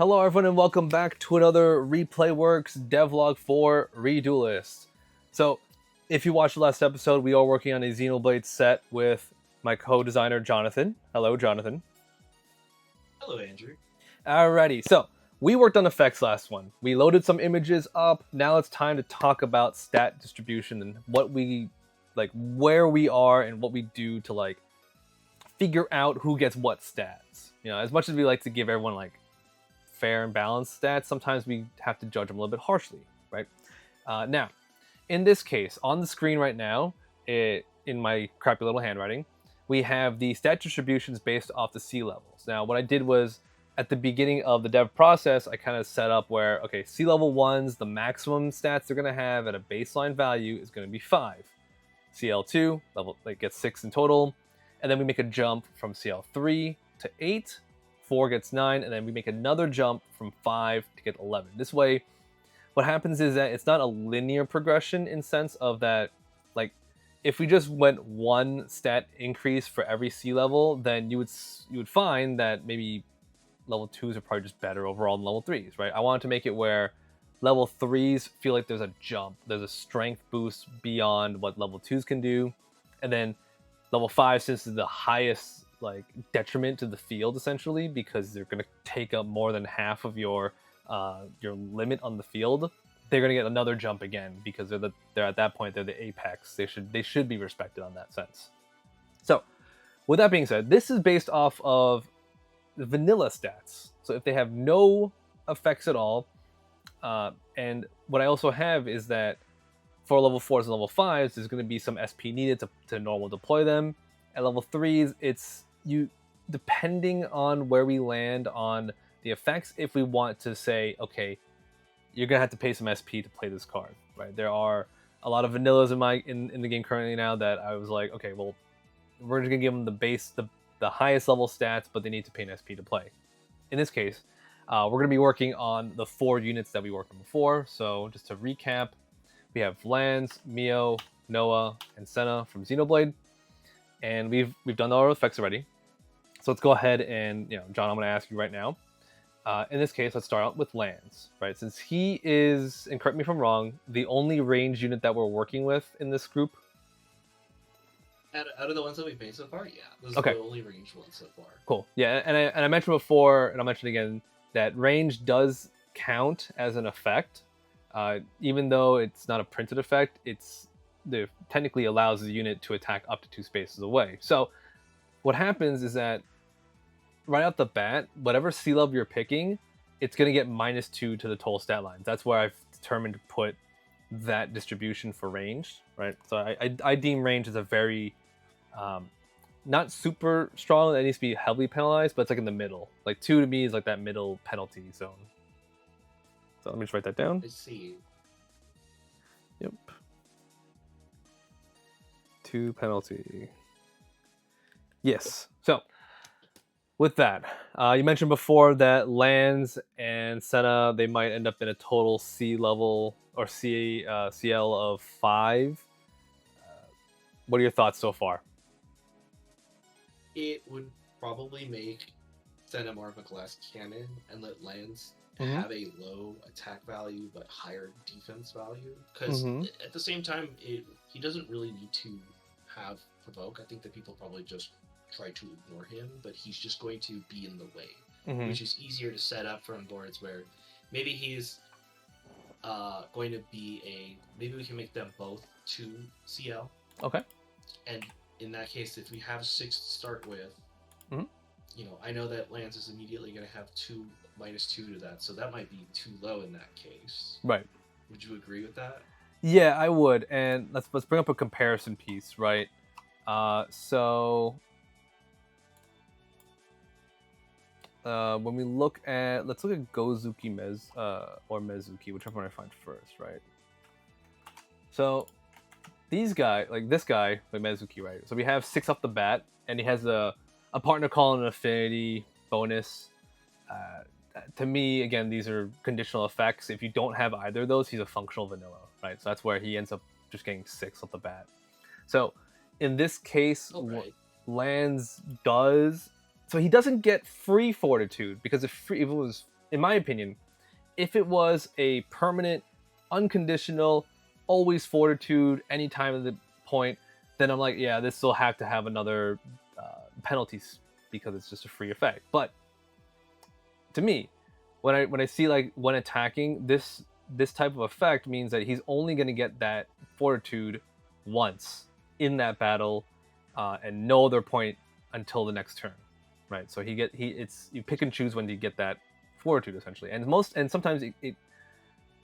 Hello everyone and welcome back to another ReplayWorks devlog for ReDuelyst. So, if you watched the last episode, we are working on a Xenoblade set with my co-designer Jonathan. Hello Jonathan. Hello Andrew. Alrighty, so we worked on effects last one. We loaded some images up. Now it's time to talk about stat distribution and what we where we are and what we do to figure out who gets what stats. You know, as much as we like to give everyone fair and balanced stats, sometimes we have to judge them a little bit harshly, right? Now, in this case, on the screen right now, in my crappy little handwriting, we have the stat distributions based off the sea levels. Now, what I did was, at the beginning of the dev process, I kind of set up where, okay, sea level 1s, the maximum stats they're going to have at a baseline value is going to be 5. CL2, gets 6 in total, and then we make a jump from CL3 to 8, 4 gets 9, and then we make another jump from 5 to get 11. This way, what happens is that it's not a linear progression in sense of that, if we just went one stat increase for every sea level, then you would find that maybe level 2s are probably just better overall than level 3s, right? I wanted to make it where level 3s feel like there's a jump, there's a strength boost beyond what level 2s can do, and then level 5, since it's the highest detriment to the field essentially, because they're going to take up more than half of your limit on the field, they're going to get another jump again because they're at that point they're the apex. They should be respected on that sense. So, with that being said, this is based off of the vanilla stats. So if they have no effects at all, and what I also have is that for level 4s and level 5s, there's going to be some SP needed to normal deploy them. At level 3s, it's depending on where we land on the effects, if we want to say, okay, you're gonna have to pay some SP to play this card, right? There are a lot of vanillas in the game currently now that I was like, okay, well, we're just gonna give them the highest level stats, but they need to pay an SP to play. In this case, we're gonna be working on the 4 units that we worked on before. So just to recap, we have Lance, Mio, Noah, and Senna from Xenoblade, and we've done all our effects already. So let's go ahead and, John, I'm going to ask you right now. In this case, let's start out with Lance, right? Since he is, and correct me if I'm wrong, the only range unit that we're working with in this group. Out of the ones that we've made so far, yeah, those okay. are the only ranged ones so far. Cool. Yeah, and I mentioned before, and I'll mention again, that range does count as an effect. Even though it's not a printed effect, it technically allows the unit to attack up to 2 spaces away. So what happens is that right out the bat, whatever sea level you're picking, it's going to get -2 to the total stat lines. That's where I've determined to put that distribution for ranged, right? So I deem range as a very, not super strong, that needs to be heavily penalized, but it's in the middle. 2 to me is that middle penalty zone. So let me just write that down. I see. Yep. 2 penalty. Yes. So with that, you mentioned before that Lands and Senna, they might end up in a total C level or CL of 5. What are your thoughts so far? It would probably make Senna more of a glass cannon and let Lance have a low attack value but higher defense value. Because at the same time, he doesn't really need to have provoke. I think that people probably just try to ignore him, but he's just going to be in the way, which is easier to set up from boards where maybe he's going to be maybe we can make them both 2 CL. Okay. And in that case, if we have 6 to start with, I know that Lance is immediately going to have -2 to that, so that might be too low in that case. Right. Would you agree with that? Yeah, I would. And let's bring up a comparison piece, right? So when we let's look at Gozuki or Mezuki, whichever one I find first, right? So these guys, this guy, Mezuki, right? So we have 6 off the bat, and he has a partner call and an affinity bonus. To me, again, these are conditional effects. If you don't have either of those, he's a functional vanilla, right? So that's where he ends up just getting 6 off the bat. So in this case, Lands does So he doesn't get free fortitude, because if it was in my opinion, if it was a permanent, unconditional, always fortitude, anytime of the point, then I'm like, yeah, this will have to have another penalties because it's just a free effect. But to me, when I see like when attacking, this type of effect means that he's only going to get that fortitude once in that battle, and no other point until the next turn, right? So you pick and choose when you get that fortitude essentially, and sometimes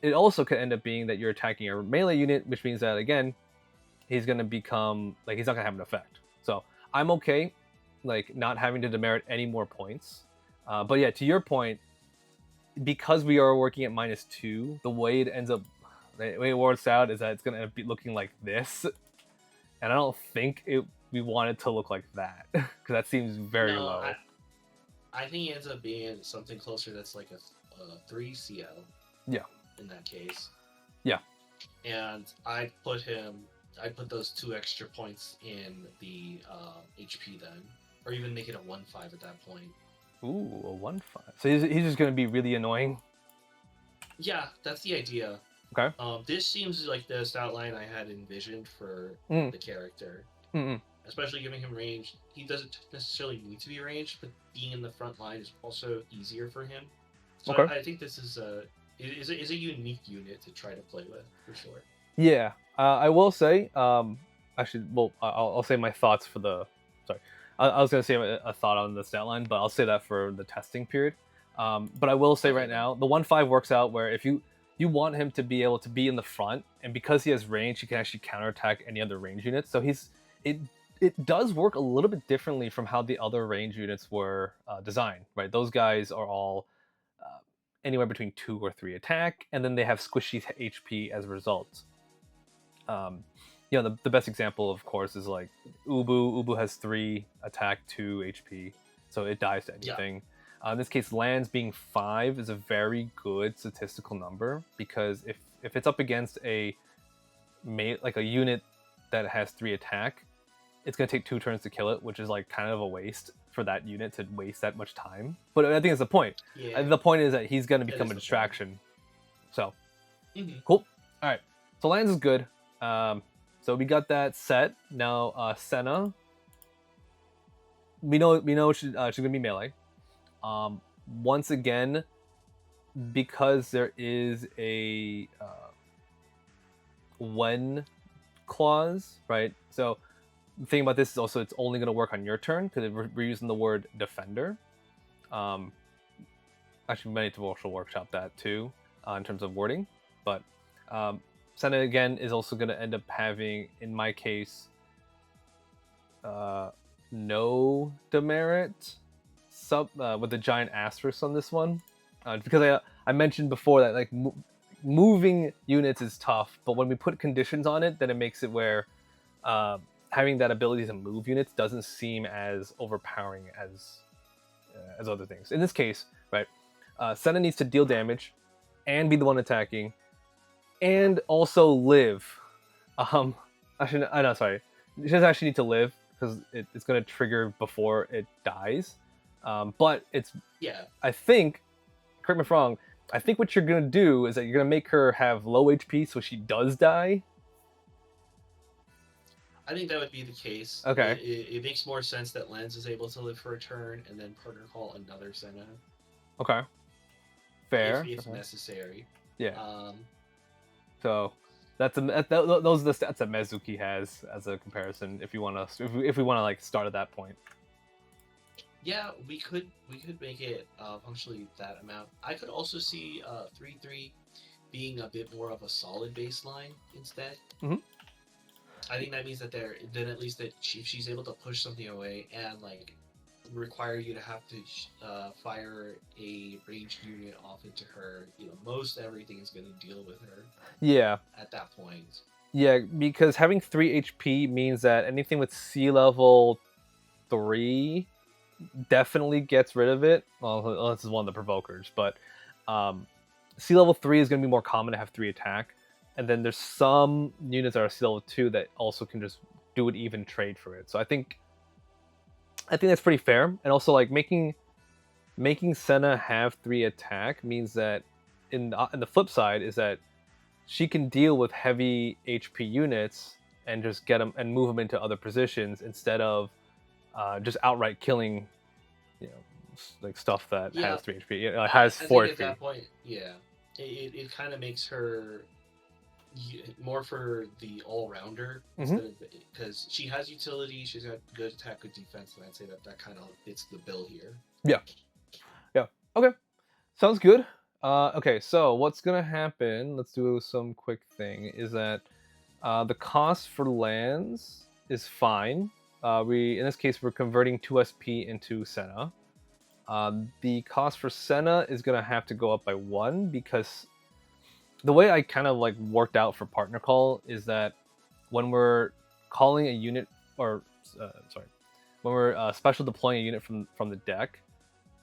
it also could end up being that you're attacking a melee unit, which means that again he's going to become like he's not going to have an effect. So I'm okay like not having to demerit any more points, but yeah, to your point, because we are working at -2, the way it works out is that it's going to be looking like this, and I don't think we want it to look like that because that seems very low. I think it ends up being something closer that's like a 3 CL. Yeah. In that case. Yeah. And I put those 2 extra points in the HP then, or even make it a 1/5 at that point. Ooh, a 1/5. So he's just going to be really annoying. Yeah, that's the idea. Okay. This seems like the stat line I had envisioned for the character. Especially giving him range. He doesn't necessarily need to be ranged, but being in the front line is also easier for him. So okay. I think this is a unique unit to try to play with for sure. Yeah, I will say. I'll say my thoughts for the. Sorry, I was gonna say a thought on the stat line, but I'll say that for the testing period. But I will say right now, the 1/5 works out where if you want him to be able to be in the front, and because he has range, he can actually counterattack any other range units. So it does work a little bit differently from how the other range units were designed, right? Those guys are all anywhere between 2 or 3 attack, and then they have squishy HP as a result. The best example, of course, is like Ubu. Ubu has 3 attack, 2 HP, so it dies to anything. Yeah. In this case, lands being 5 is a very good statistical number, because if it's up against a unit that has 3 attack, it's going to take 2 turns to kill it, which is like kind of a waste for that unit to waste that much time. But I think it's the point. Yeah. The point is that he's going to become a distraction. So, cool. All right. So lands is good. So we got that set. Now Senna. We know she's going to be melee. Once again, because there is a when clause, right? So the thing about this is also it's only going to work on your turn because we're using the word defender. Actually, we might need to also workshop that too in terms of wording. But Senna again is also going to end up having, in my case, no demerit with the giant asterisk on this one, because I mentioned before that like moving units is tough, but when we put conditions on it, then it makes it where having that ability to move units doesn't seem as overpowering as other things. In this case, right, Senna needs to deal damage and be the one attacking, and also live. She doesn't actually need to live because it's going to trigger before it dies. But it's I think, correct me if I'm wrong, I think what you're going to do is that you're going to make her have low HP so she does die. I think that would be the case. Okay. It makes more sense that Lens is able to live for a turn and then partner call another Senna. Okay. Fair. If necessary. Yeah. So those are the stats that Mezuki has as a comparison. If we want to like start at that point. Yeah, we could make it functionally that amount. I could also see 3/3 being a bit more of a solid baseline instead. Mm-hmm. I think that means that then at least that if she's able to push something away and like require you to have to fire a ranged unit off into her, most everything is going to deal with her. Yeah. At that point. Yeah, because having 3 HP means that anything with sea level 3 definitely gets rid of it. Well, this is one of the provokers, but sea level 3 is going to be more common to have 3 attack. And then there's some units that are sea level 2 that also can just do an even trade for it. So I think that's pretty fair. And also like making making Senna have 3 attack means that in the flip side is that she can deal with heavy HP units and just get them and move them into other positions instead of just outright killing, you know, like stuff that has 3 HP. You know, it has 4 I think HP. at that point, yeah, it kind of makes her more for the all-rounder instead of, because she has utility, she's got good attack, good defense, and I'd say that kind of fits the bill here. Yeah. Okay, sounds good. Okay, so what's gonna happen? Let's do some quick thing. Is that the cost for lands is fine. In this case we're converting 2 SP into Senna. The cost for Senna is gonna have to go up by 1 because the way I kind of like worked out for partner call is that when we're calling a unit, or when we're special deploying a unit from the deck,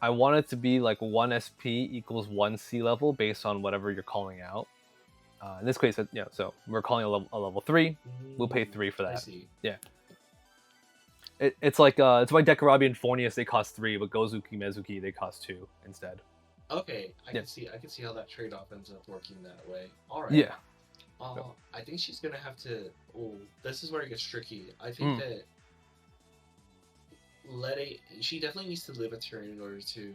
I want it to be like 1 SP equals 1 sea level based on whatever you're calling out. In this case, so we're calling a level 3. We'll pay 3 for that. I see. Yeah. It's like it's why Dekarabi and Fornius they cost 3, but Gozuki, Mezuki they cost 2 instead. Okay, I can see how that trade-off ends up working that way. All right. Yeah. I think she's gonna have to. Oh, this is where it gets tricky. I think that she definitely needs to live a turn in order to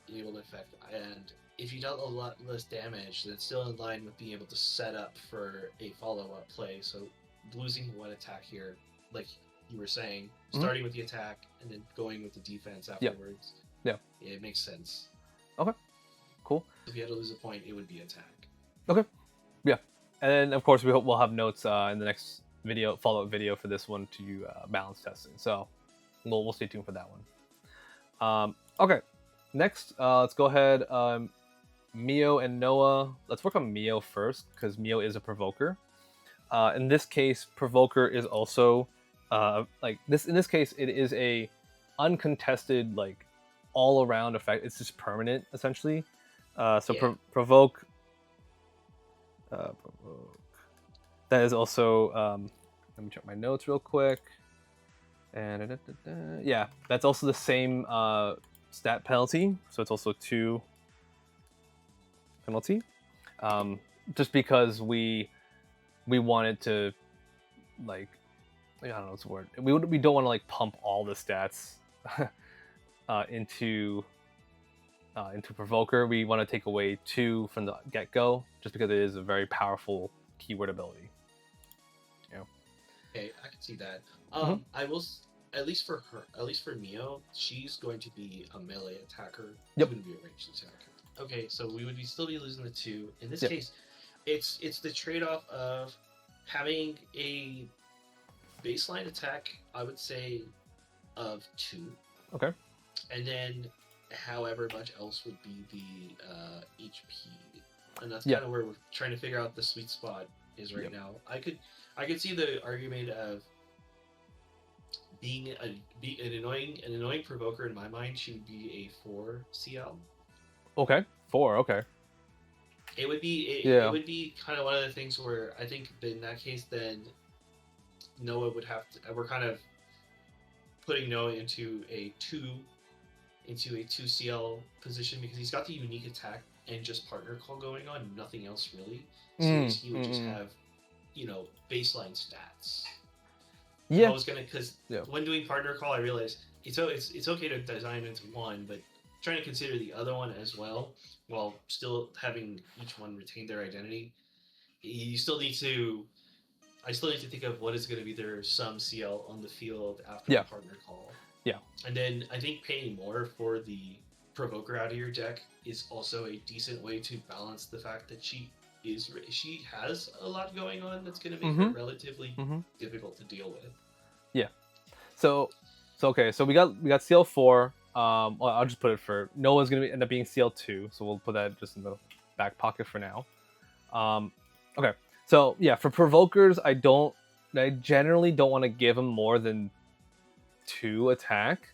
be able to affect. And if you dealt a lot less damage, that's still in line with being able to set up for a follow-up play. So losing 1 attack here, like you were saying, starting with the attack and then going with the defense afterwards. Yeah. It makes sense. Okay. Cool. If you had to lose a point, it would be attack. Okay. Yeah. And then of course we'll have notes in the next video, follow-up video for this one to balance testing. So we'll stay tuned for that one. Okay. Next, let's go ahead. Mio and Noah. Let's work on Mio first because Mio is a provoker. In this case, provoker is also like this. In this case, it is a uncontested like all-around effect. It's just permanent essentially. Provoke. That is also. Let me check my notes real quick. And yeah, that's also the same stat penalty. So it's also 2 penalty. Just because we wanted to like, I don't know what's the word. We don't want to like pump all the stats into provoker. We want to take away 2 from the get-go, just because it is a very powerful keyword ability. Okay, I can see that. I will, at least for Mio, she's going to be a melee attacker. Yep. She wouldn't be a ranged attacker. Okay, so we would still be losing the 2. In this case, it's the trade-off of having a baseline attack, I would say, of 2. Okay. And then however much else would be the HP. And that's kind of where we're trying to figure out the sweet spot is right now. I could see the argument of being an annoying provoker. In my mind, she would be a 4 CL. Okay, 4. Okay. It would be it would be kind of one of the things where I think that in that case, then Noah would have to. We're kind of putting Noah into a 2 CL position because he's got the unique attack and just partner call going on, nothing else really. So he would just have, baseline stats. Yeah. I was gonna, because when doing partner call, I realized it's okay to design into 1, but trying to consider the other one as well, while still having each one retain their identity. I still need to think of what is going to be their sum CL on the field after the partner call. Yeah. And then I think paying more for the provoker out of your deck is also a decent way to balance the fact that she has a lot going on that's going to make her relatively difficult to deal with. Yeah. So we got CL4. I'll just put it for Noah's going to end up being CL2, so we'll put that just in the back pocket for now. Okay. So yeah, for provokers, I generally don't want to give them more than 2 attack,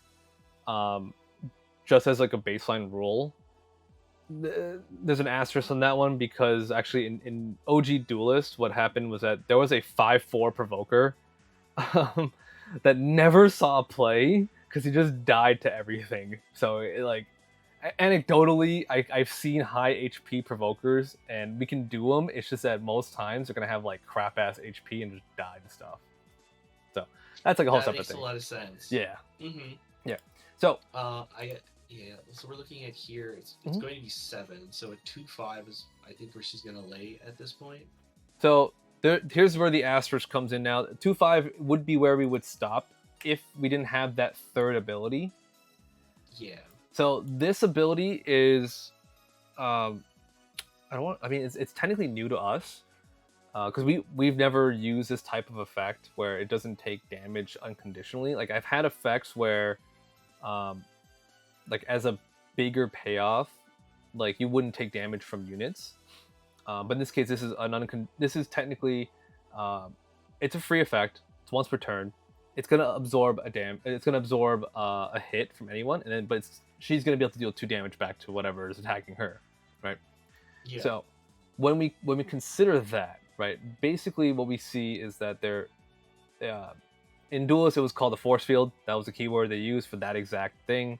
just as like a baseline rule. There's an asterisk on that one because actually in OG Duelyst, what happened was that there was a 5/4 provoker that never saw play because he just died to everything. So Anecdotally, I've seen high HP provokers, and we can do them. It's just that most times they're gonna have like crap ass HP and just die and stuff. So that's like a whole separate thing. That makes a lot of sense. Yeah. Mm-hmm. Yeah. So so we're looking at here. It's going to be 7. So a 2/5 is, I think, where she's gonna lay at this point. So here's where the asterisk comes in now. 2/5 would be where we would stop if we didn't have that third ability. Yeah. So this ability is, it's technically new to us, because we've never used this type of effect where it doesn't take damage unconditionally. Like I've had effects where, like as a bigger payoff, like you wouldn't take damage from units. But in this case, this is technically, it's a free effect. It's once per turn. It's gonna absorb a hit from anyone, and then she's gonna be able to deal 2 damage back to whatever is attacking her, right? Yeah. So when we consider that, right, basically what we see is that in Duelyst it was called the force field. That was the keyword they used for that exact thing.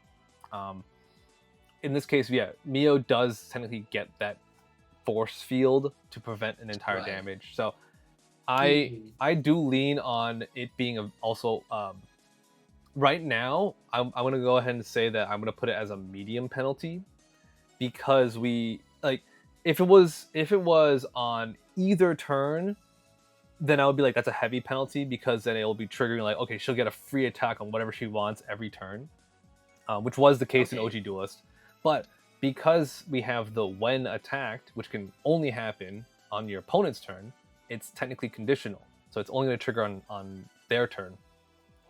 In this case, Mio does technically get that force field to prevent an entire damage. So I do lean on it being also right now. I'm gonna go ahead and say that I'm gonna put it as a medium penalty, because if it was on either turn, then I would be like, that's a heavy penalty, because then it'll be triggering like, okay, she'll get a free attack on whatever she wants every turn, which was the case in OG Duelyst. But because we have the when attacked, which can only happen on your opponent's turn, it's technically conditional. So it's only going to trigger on their turn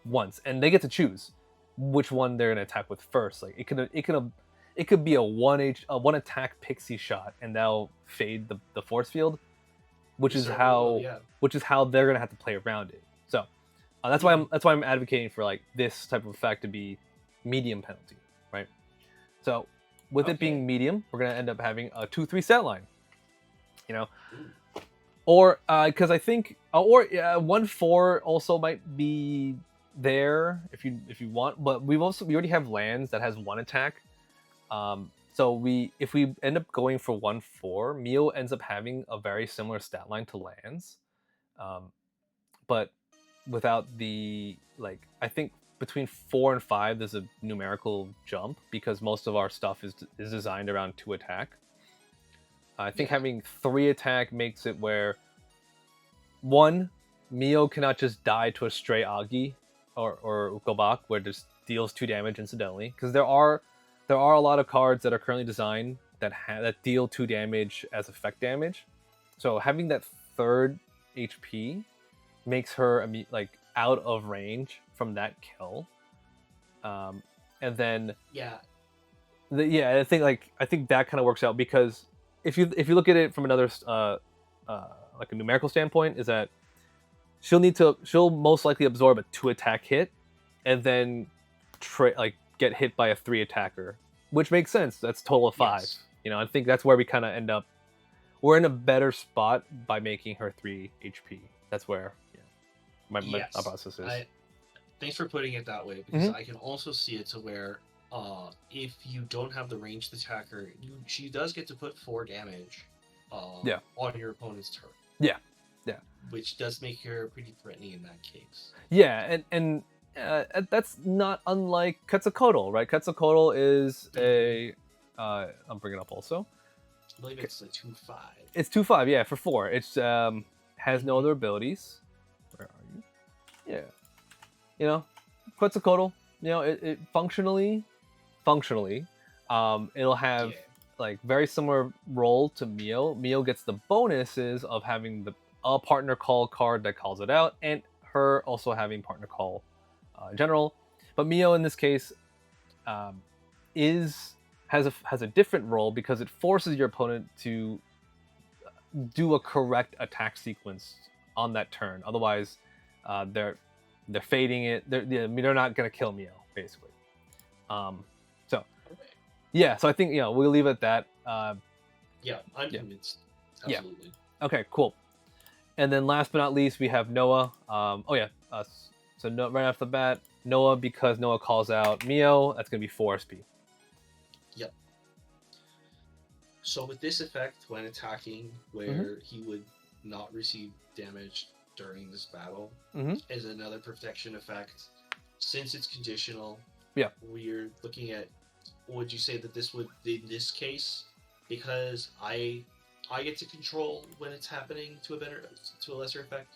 once, and they get to choose which one they're going to attack with first. Like it could be a one attack pixie shot, and that'll fade the force field, which is how they're going to have to play around it. So that's why I'm advocating for like this type of effect to be medium penalty, right? So with it being medium, we're going to end up having a 2/3 set line, or because I think 1/4 also might be there if you want, but we already have lands that has 1 attack. So if we end up going for 1/4, Mio ends up having a very similar stat line to lands, but without the I think between 4 and 5 there's a numerical jump, because most of our stuff is designed around 2 attack. I think having 3 attack makes it where, 1, Mio cannot just die to a stray Agi or Gobak, where it just deals 2 damage incidentally, because there are a lot of cards that are currently designed that deal 2 damage as effect damage. So having that 3rd HP makes her out of range from that kill. And then I think that kind of works out, because if you look at it from another like a numerical standpoint, is that she'll most likely absorb a 2 attack hit, and then get hit by a 3 attacker, which makes sense. That's a total of 5. Yes. I think that's where we kind of end up. We're in a better spot by making her 3 HP. That's where my process is. Thanks for putting it that way, because I can also see it to where if you don't have the ranged attacker, she does get to put 4 damage on your opponent's turn. Yeah. Which does make her pretty threatening in that case. Yeah, and that's not unlike Quetzalcoatl, right? Quetzalcoatl is I'm bringing it up also. I believe it's a 2/5. It's 2/5, yeah, for 4. It's has no other abilities. Where are you? Yeah. Quetzalcoatl, it functionally, it'll have very similar role to Mio. Mio gets the bonuses of having a partner call card that calls it out, and her also having partner call in general. But Mio in this case has a different role, because it forces your opponent to do a correct attack sequence on that turn. Otherwise, they're fading it. They're not gonna kill Mio, basically. So I think we'll leave it at that. I'm convinced. Absolutely. Yeah. Okay, cool. And then last but not least, we have Noah. So right off the bat, Noah, because Noah calls out Mio, that's gonna be 4 SP. Yep. So with this effect, when attacking, where he would not receive damage during this battle, is another protection effect. Since it's conditional, we're looking at. Would you say that this would, in this case, because I get to control when it's happening to a lesser effect?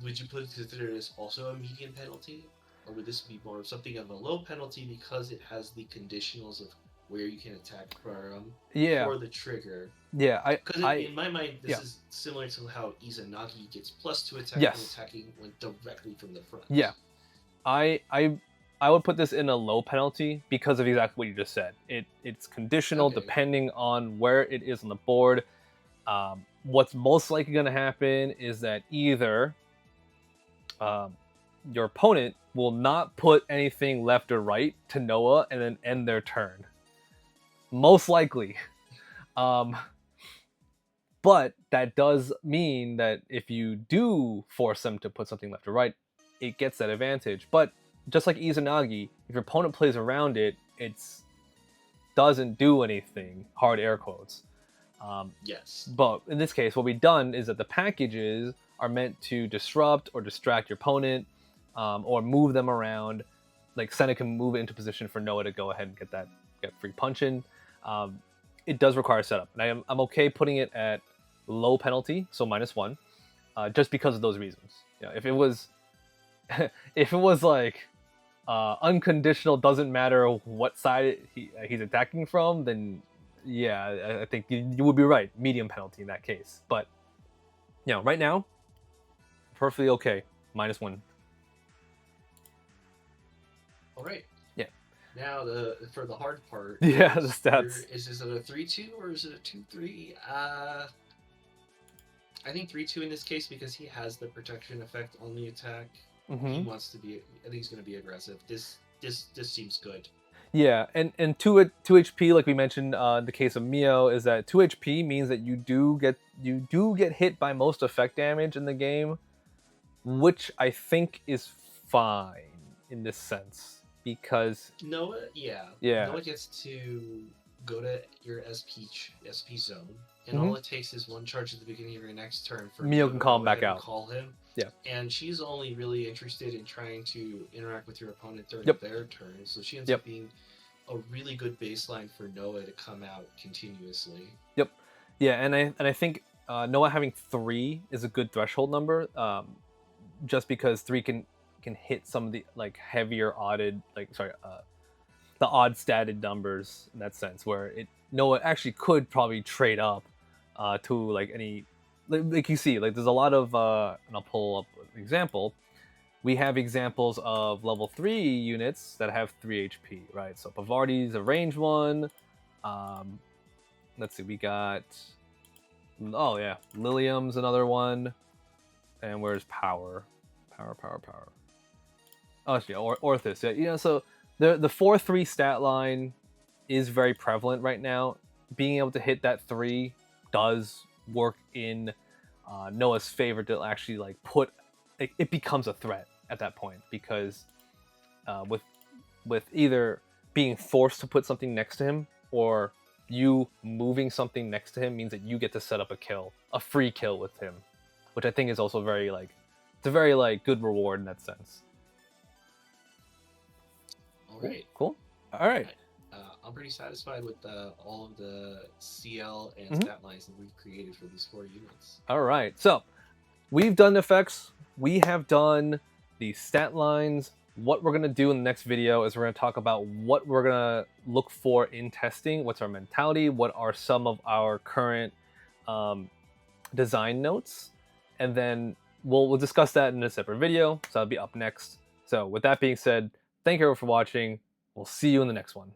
Would you consider this also a medium penalty, or would this be more of something of a low penalty because it has the conditionals of where you can attack from for the trigger? Yeah, because in my mind, this is similar to how Izanagi gets +2 attack when attacking when directly from the front. Yeah, I would put this in a low penalty because of exactly what you just said. It's conditional depending on where it is on the board. What's most likely going to happen is that either your opponent will not put anything left or right to Noah and then end their turn. Most likely. But that does mean that if you do force them to put something left or right, it gets that advantage. But just like Izanagi, if your opponent plays around it, it doesn't do anything, hard air quotes. Yes. But in this case, what we've done is that the packages are meant to disrupt or distract your opponent, or move them around. Like Senna can move it into position for Noah to go ahead and get free punch in. It does require setup, and I'm okay putting it at low penalty, so -1, just because of those reasons. You know, if it was like unconditional, doesn't matter what side he's attacking from, then yeah, I think you would be right, medium penalty in that case. But you know, right now, perfectly okay, -1. All right. Yeah. Now for the hard part. Yeah, the stats. Is this a 3-2 or is it a 2-3? I think 3-2 in this case because he has the protection effect on the attack. He wants to be. I think he's going to be aggressive. This seems good. Yeah, and 2 HP, like we mentioned in the case of Mio, is that 2 HP means that you do get hit by most effect damage in the game, which I think is fine in this sense because Noah gets to go to your SP zone, and all it takes is 1 charge at the beginning of your next turn for Mio can call him back out. Call him. Yeah. And she's only really interested in trying to interact with your opponent during their turn, so she ends up being a really good baseline for Noah to come out continuously. Yep. Yeah, and I think Noah having 3 is a good threshold number, just because 3 can hit some of the like heavier odded, the odd statted numbers in that sense, where Noah actually could probably trade up to like any, like you see, like there's a lot of and I'll pull up an example. We have examples of level 3 units that have 3 HP, right? So Pavardi's a range one. Let's see, we got, oh yeah, Lilium's another one. And where's Power? Power. Oh, yeah, Orthus. Yeah, you know, so the 4-3 stat line is very prevalent right now. Being able to hit that 3 does work in Noah's favor to actually like put it becomes a threat at that point, because with either being forced to put something next to him or you moving something next to him means that you get to set up a free kill with him, which I think is also very like, it's a very like good reward in that sense. All right. Cool. All right. I'm pretty satisfied with all of the CL and stat lines that we've created for these 4 units. All right. So we've done effects. We have done the stat lines. What we're going to do in the next video is we're going to talk about what we're going to look for in testing. What's our mentality? What are some of our current design notes? And then we'll discuss that in a separate video. So that'll be up next. So with that being said, thank you everyone for watching. We'll see you in the next one.